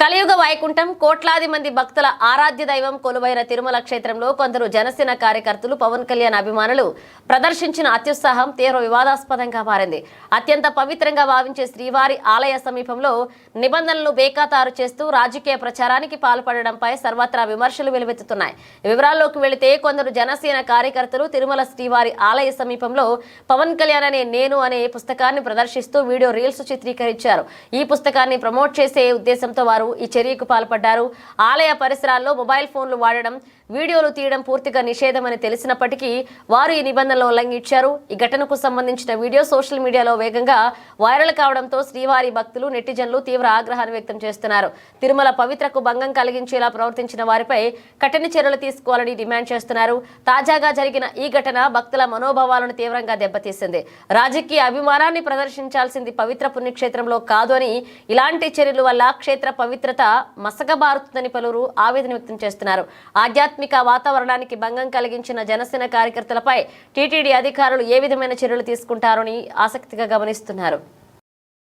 కలియుగ వైకుంఠం కోట్లాది మంది భక్తుల ఆరాధ్య దైవం కొలువైన తిరుమల క్షేత్రంలో కొందరు జనసేన కార్యకర్తలు పవన్ కళ్యాణ్ అభిమానులు ప్రదర్శించిన అత్యుత్సాహం తీవ్ర వివాదాస్పదంగా మారింది. అత్యంత పవిత్రంగా భావించే శ్రీవారి ఆలయ సమీపంలో నిబంధనలను బేఖాతారు చేస్తూ రాజకీయ ప్రచారానికి పాల్పడడంపై సర్వత్రా విమర్శలు వెలువెత్తుతున్నాయి. వివరాల్లోకి వెళితే కొందరు జనసేన కార్యకర్తలు తిరుమల శ్రీవారి ఆలయ సమీపంలో పవన్ కళ్యాణ్ అనే పుస్తకాన్ని ప్రదర్శిస్తూ వీడియో రీల్స్ చిత్రీకరించారు. ఈ పుస్తకాన్ని ప్రమోట్ చేసే ఉద్దేశంతో వారు ఈ చర్యకు పాల్పడ్డారు. ఆలయ పరిసరాల్లో మొబైల్ ఫోన్లు వాడడం, వీడియోలు తీయడం పూర్తిగా నిషేధమని తెలిసినప్పటికీ వారు ఈ నిబంధనలు ఉల్లంఘించారు. ఈ ఘటనకు సంబంధించిన వీడియో సోషల్ మీడియాలో వేగంగా వైరల్ కావడంతో శ్రీవారి భక్తులు, నెటిజన్లు తీవ్ర ఆగ్రహాన్ని వ్యక్తం చేస్తున్నారు. తిరుమల పవిత్రకు భంగం కలిగించేలా ప్రవర్తించిన వారిపై కఠిన చర్యలు తీసుకోవాలని డిమాండ్ చేస్తున్నారు. తాజాగా జరిగిన ఈ ఘటన భక్తుల మనోభావాలను తీవ్రంగా దెబ్బతీసింది. రాజకీయ అభిమానాన్ని ప్రదర్శించాల్సింది పవిత్ర పుణ్యక్షేత్రంలో కాదు అని, ఇలాంటి చర్యల వల్ల క్షేత్ర పవిత్రత మసకబారుతుందని పలువురు ఆవేదన వ్యక్తం చేస్తున్నారు. ఆధ్యాత్మిక వాతావరణానికి భంగం కలిగించిన జనసేన కార్యకర్తలపై టీటీడీ అధికారులు ఏ విధమైన చర్యలు తీసుకుంటారని ఆసక్తిగా గమనిస్తున్నారు.